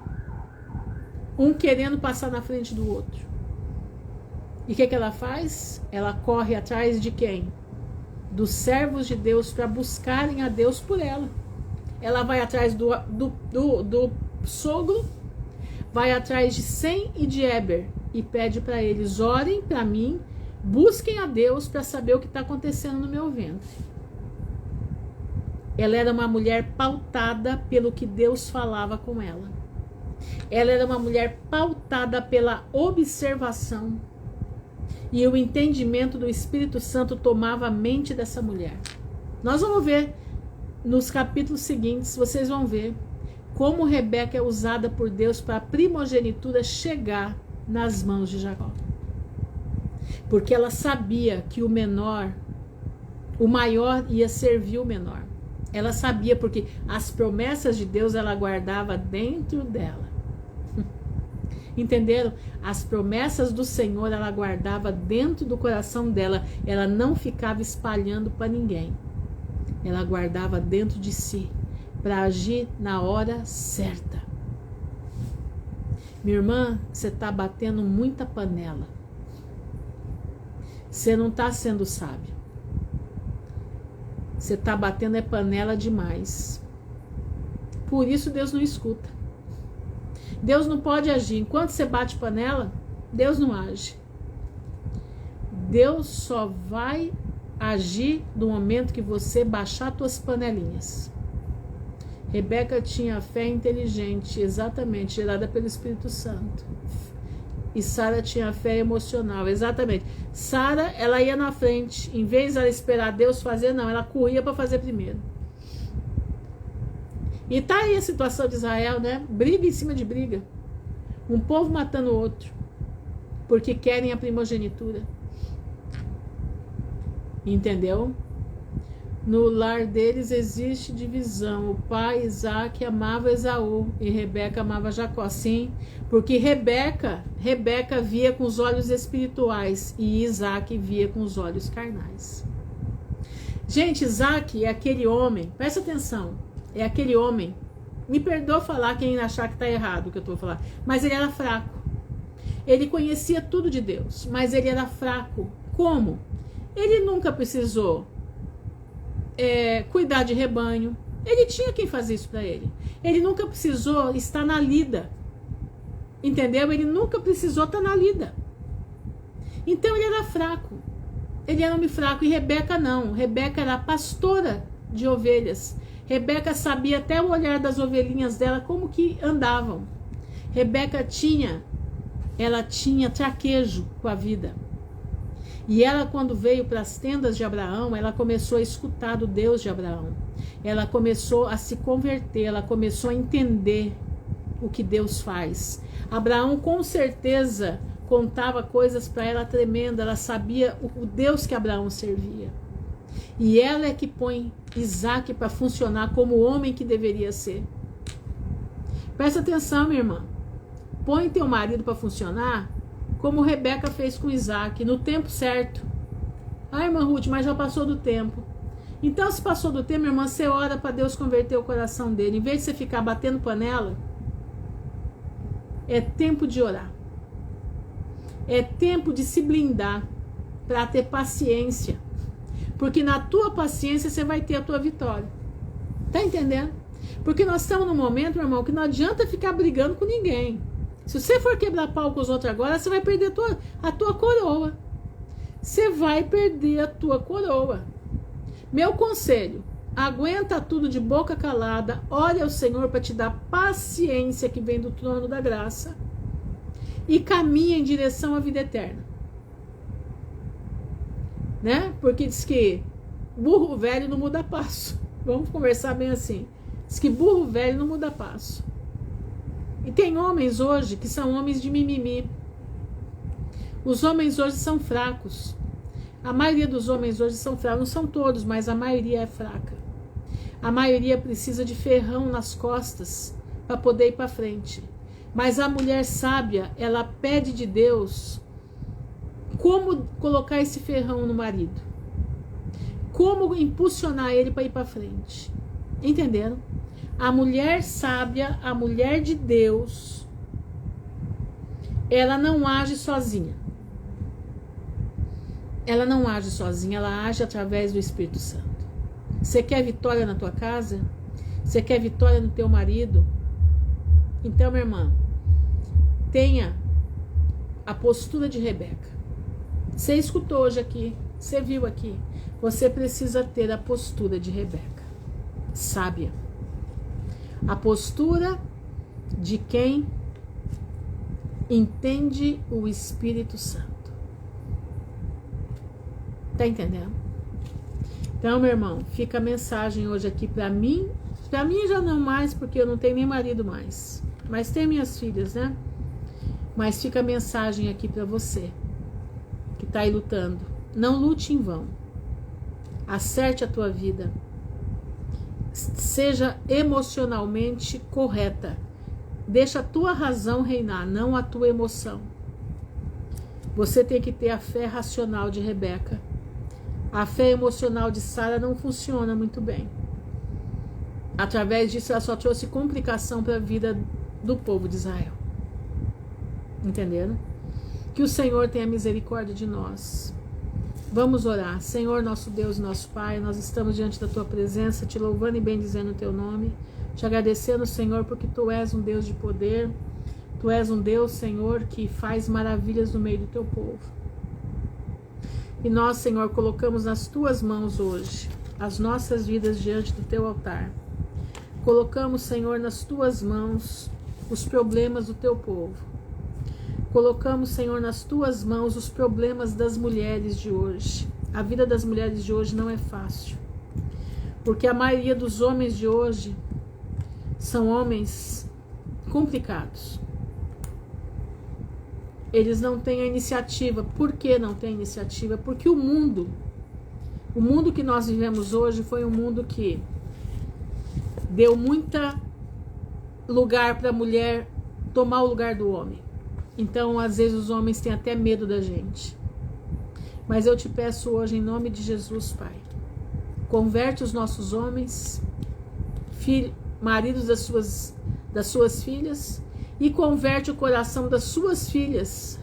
Um querendo passar na frente do outro. E o que ela faz? Ela corre atrás de quem? Dos servos de Deus para buscarem a Deus por ela. Ela vai atrás do sogro, vai atrás de Sem e de Eber e pede para eles: orem para mim, busquem a Deus para saber o que está acontecendo no meu ventre. Ela era uma mulher pautada pelo que Deus falava com ela. Ela era uma mulher pautada pela observação. E o entendimento do Espírito Santo tomava a mente dessa mulher. Nós vamos ver nos capítulos seguintes, vocês vão ver como Rebeca é usada por Deus para a primogenitura chegar nas mãos de Jacó. Porque ela sabia que o maior ia servir o menor. Ela sabia, porque as promessas de Deus ela guardava dentro dela. Entenderam? As promessas do Senhor ela guardava dentro do coração dela. Ela não ficava espalhando para ninguém. Ela guardava dentro de si para agir na hora certa. Minha irmã, você está batendo muita panela. Você não está sendo sábio. Você está batendo é panela demais. Por isso Deus não escuta. Deus não pode agir. Enquanto você bate panela, Deus não age. Deus só vai agir no momento que você baixar suas panelinhas. Rebeca tinha fé inteligente, exatamente, gerada pelo Espírito Santo. E Sara tinha fé emocional, exatamente. Sara, ela ia na frente. Em vez de ela esperar Deus fazer, não, ela corria para fazer primeiro. E tá aí a situação de Israel, né? Briga em cima de briga. Um povo matando o outro. Porque querem a primogenitura. Entendeu? No lar deles existe divisão. O pai, Isaac, amava Esaú e Rebeca amava Jacó. Sim, porque Rebeca via com os olhos espirituais e Isaac via com os olhos carnais. Gente, Isaac é aquele homem, presta atenção, é aquele homem, me perdoa falar quem achar que está errado o que eu estou falando, mas ele era fraco. Ele conhecia tudo de Deus, mas ele era fraco. Como? Ele nunca precisou cuidar de rebanho. Ele tinha quem fazer isso para ele. Ele nunca precisou estar na lida. Entendeu? Ele nunca precisou estar na lida. Então ele era fraco. Ele era um homem fraco. E Rebeca não. Rebeca era pastora de ovelhas. Rebeca sabia até o olhar das ovelhinhas dela como que andavam. Rebeca tinha traquejo com a vida. E ela, quando veio para as tendas de Abraão, ela começou a escutar do Deus de Abraão. Ela começou a se converter, ela começou a entender o que Deus faz. Abraão, com certeza, contava coisas para ela tremenda. Ela sabia o Deus que Abraão servia. E ela é que põe Isaac para funcionar como o homem que deveria ser. Presta atenção, minha irmã. Põe teu marido para funcionar como Rebeca fez com Isaac, no tempo certo. Ah, irmã Ruth, mas já passou do tempo. Então, se passou do tempo, irmã, você ora para Deus converter o coração dele. Em vez de você ficar batendo panela, é tempo de orar. É tempo de se blindar para ter paciência. Porque na tua paciência você vai ter a tua vitória. Tá entendendo? Porque nós estamos num momento, meu irmão, que não adianta ficar brigando com ninguém. Se você for quebrar pau com os outros agora, você vai perder a tua coroa. Você vai perder a tua coroa. Meu conselho, aguenta tudo de boca calada, ore ao Senhor para te dar paciência que vem do trono da graça e caminha em direção à vida eterna. Né? Porque diz que burro velho não muda passo. Vamos conversar bem assim. Diz que burro velho não muda passo. E tem homens hoje que são homens de mimimi. Os homens hoje são fracos. A maioria dos homens hoje são fracos. Não são todos, mas a maioria é fraca. A maioria precisa de ferrão nas costas para poder ir para frente. Mas a mulher sábia, ela pede de Deus como colocar esse ferrão no marido. Como impulsionar ele para ir para frente. Entenderam? A mulher sábia, a mulher de Deus, ela não age sozinha. Ela não age sozinha, ela age através do Espírito Santo. Você quer vitória na tua casa? Você quer vitória no teu marido? Então, minha irmã, tenha a postura de Rebeca. Você escutou hoje aqui, você viu aqui. Você precisa ter a postura de Rebeca, sábia. A postura de quem entende o Espírito Santo. Tá entendendo? Então, meu irmão, fica a mensagem hoje aqui para mim. Para mim já não mais, porque eu não tenho nem marido mais. Mas tem minhas filhas, né? Mas fica a mensagem aqui para você que tá aí lutando. Não lute em vão. Acerte a tua vida. Seja emocionalmente correta. Deixa a tua razão reinar, não a tua emoção. Você tem que ter a fé racional de Rebeca. A fé emocional de Sara não funciona muito bem. Através disso, ela só trouxe complicação para a vida do povo de Israel. Entenderam? Que o Senhor tenha misericórdia de nós. Vamos orar. Senhor, nosso Deus, nosso Pai, nós estamos diante da Tua presença, te louvando e bendizendo o Teu nome, te agradecendo, Senhor, porque Tu és um Deus de poder, Tu és um Deus, Senhor, que faz maravilhas no meio do Teu povo. E nós, Senhor, colocamos nas Tuas mãos hoje as nossas vidas diante do Teu altar. Colocamos, Senhor, nas Tuas mãos os problemas do Teu povo. Colocamos, Senhor, nas Tuas mãos os problemas das mulheres de hoje. A vida das mulheres de hoje não é fácil. Porque a maioria dos homens de hoje são homens complicados. Eles não têm a iniciativa. Por que não têm iniciativa? Porque o mundo O mundo que nós vivemos hoje foi um mundo que deu muita lugar para a mulher tomar o lugar do homem. Então, às vezes, os homens têm até medo da gente. Mas eu te peço hoje, em nome de Jesus, Pai, converte os nossos homens, maridos das suas filhas, e converte o coração das suas filhas.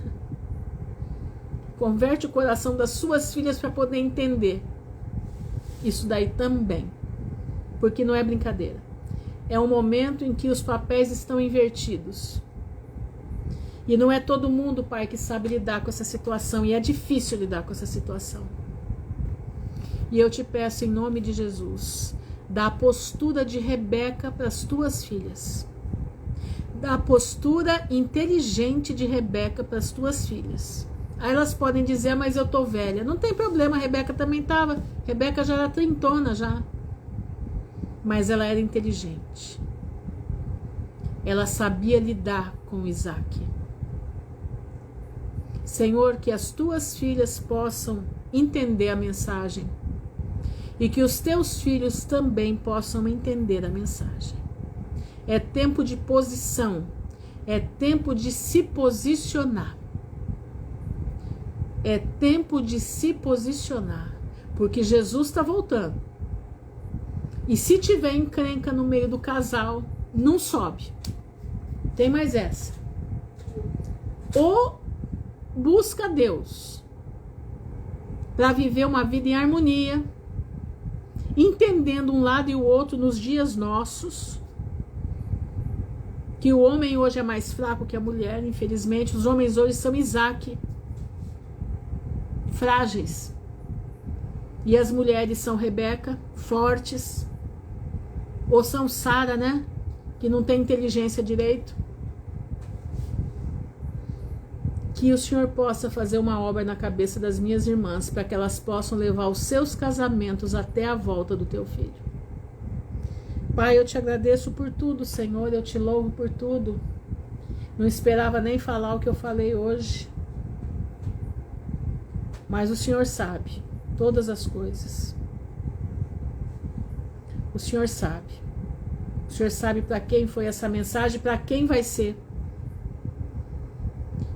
Converte o coração das suas filhas para poder entender isso daí também. Porque não é brincadeira. É um momento em que os papéis estão invertidos. E não é todo mundo, Pai, que sabe lidar com essa situação. E é difícil lidar com essa situação. E eu te peço, em nome de Jesus, dá a postura de Rebeca para as tuas filhas. Dá a postura inteligente de Rebeca para as tuas filhas. Aí elas podem dizer, mas eu tô velha. Não tem problema, a Rebeca também estava. Rebeca já era trintona já. Mas ela era inteligente. Ela sabia lidar com Isaac. Senhor, que as tuas filhas possam entender a mensagem. E que os teus filhos também possam entender a mensagem. É tempo de posição. É tempo de se posicionar. É tempo de se posicionar. Porque Jesus está voltando. E se tiver encrenca no meio do casal, não sobe. Tem mais essa. Ou busca Deus para viver uma vida em harmonia, entendendo um lado e o outro nos dias nossos, que o homem hoje é mais fraco que a mulher, infelizmente. Os homens hoje são Isaac, frágeis, e as mulheres são Rebeca, fortes, ou são Sara, né, que não tem inteligência direito. Que o Senhor possa fazer uma obra na cabeça das minhas irmãs, para que elas possam levar os seus casamentos até a volta do teu filho. Pai, eu te agradeço por tudo, Senhor, eu te louvo por tudo. Não esperava nem falar o que eu falei hoje. Mas o Senhor sabe todas as coisas. O Senhor sabe. O Senhor sabe para quem foi essa mensagem, para quem vai ser.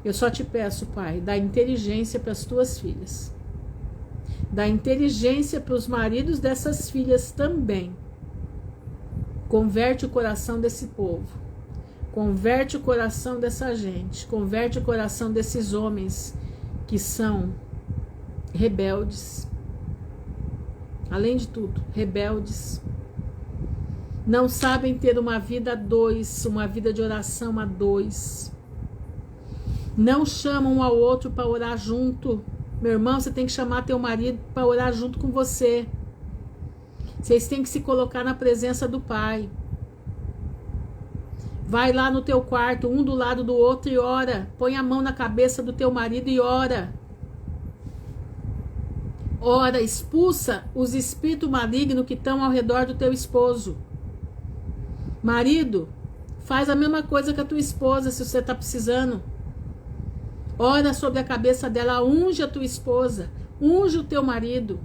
Eu só te peço, Pai, dá inteligência para as tuas filhas. Dá inteligência para os maridos dessas filhas também. Converte o coração desse povo. Converte o coração dessa gente. Converte o coração desses homens que são rebeldes. Além de tudo, rebeldes. Não sabem ter uma vida a dois, uma vida de oração a dois. Não chamam um ao outro para orar junto. Meu irmão, você tem que chamar teu marido para orar junto com você. Vocês têm que se colocar na presença do Pai. Vai lá no teu quarto, um do lado do outro e ora. Põe a mão na cabeça do teu marido e ora. Ora, expulsa os espíritos malignos que estão ao redor do teu esposo. Marido, faz a mesma coisa que a tua esposa, se você está precisando. Ora sobre a cabeça dela, unge a tua esposa, unge o teu marido.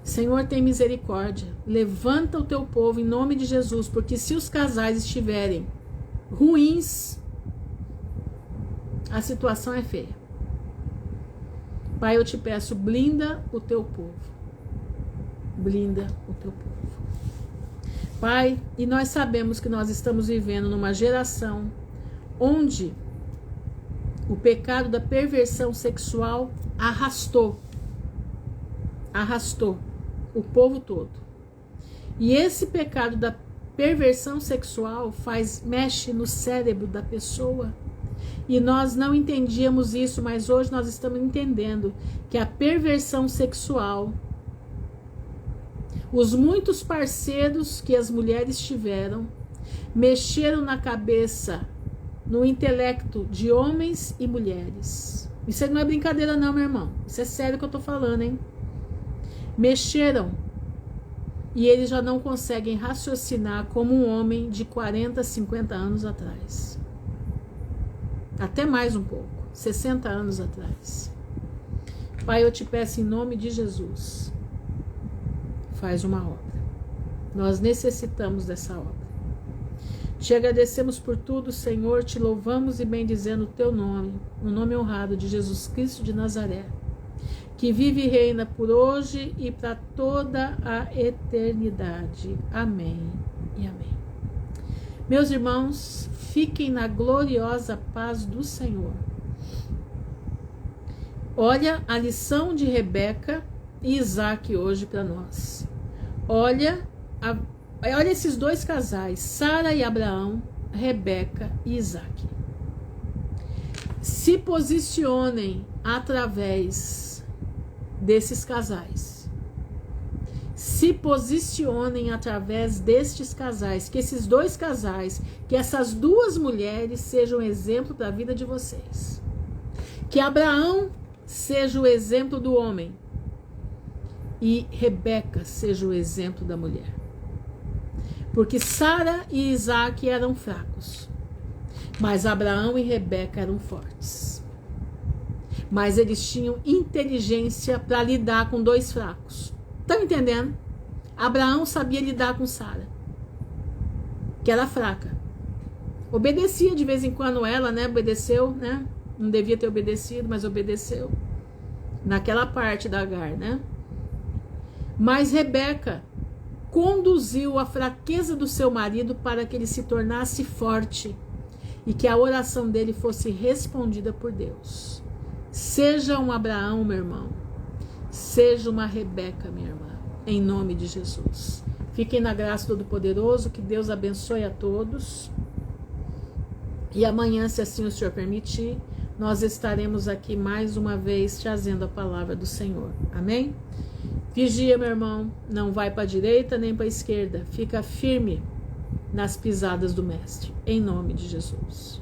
Senhor, tem misericórdia. Levanta o teu povo em nome de Jesus, porque se os casais estiverem ruins, a situação é feia. Pai, eu te peço, blinda o teu povo. Blinda o teu povo. Pai, e nós sabemos que nós estamos vivendo numa geração onde o pecado da perversão sexual arrastou o povo todo. E esse pecado da perversão sexual mexe no cérebro da pessoa. E nós não entendíamos isso, mas hoje nós estamos entendendo que a perversão sexual, os muitos parceiros que as mulheres tiveram, mexeram na cabeça, no intelecto de homens e mulheres. Isso não é brincadeira não, meu irmão. Isso é sério que eu tô falando, hein? Mexeram. E eles já não conseguem raciocinar como um homem de 40, 50 anos atrás. Até mais um pouco. 60 anos atrás. Pai, eu te peço em nome de Jesus, faz uma obra. Nós necessitamos dessa obra. Te agradecemos por tudo, Senhor, te louvamos e bendizendo o teu nome, no nome honrado de Jesus Cristo de Nazaré, que vive e reina por hoje e para toda a eternidade. Amém e amém. Meus irmãos, fiquem na gloriosa paz do Senhor. Olha a lição de Rebeca e Isaac hoje para nós. Olha esses dois casais, Sara e Abraão, Rebeca e Isaac. Se posicionem através desses casais. Se posicionem através destes casais, que esses dois casais, que essas duas mulheres sejam exemplo da vida de vocês. Que Abraão seja o exemplo do homem e Rebeca seja o exemplo da mulher. Porque Sara e Isaac eram fracos, mas Abraão e Rebeca eram fortes. Mas eles tinham inteligência para lidar com dois fracos. Estão entendendo? Abraão sabia lidar com Sara, que era fraca. Obedecia de vez em quando ela, né? Obedeceu, né? Não devia ter obedecido, mas obedeceu. Naquela parte da Agar, né? Mas Rebeca conduziu a fraqueza do seu marido para que ele se tornasse forte e que a oração dele fosse respondida por Deus. Seja um Abraão, meu irmão. Seja uma Rebeca, minha irmã. Em nome de Jesus. Fiquem na graça do Todo-Poderoso. Que Deus abençoe a todos. E amanhã, se assim o Senhor permitir, nós estaremos aqui mais uma vez trazendo a palavra do Senhor. Amém? Vigia, meu irmão. Não vai para a direita nem para a esquerda. Fica firme nas pisadas do Mestre. Em nome de Jesus.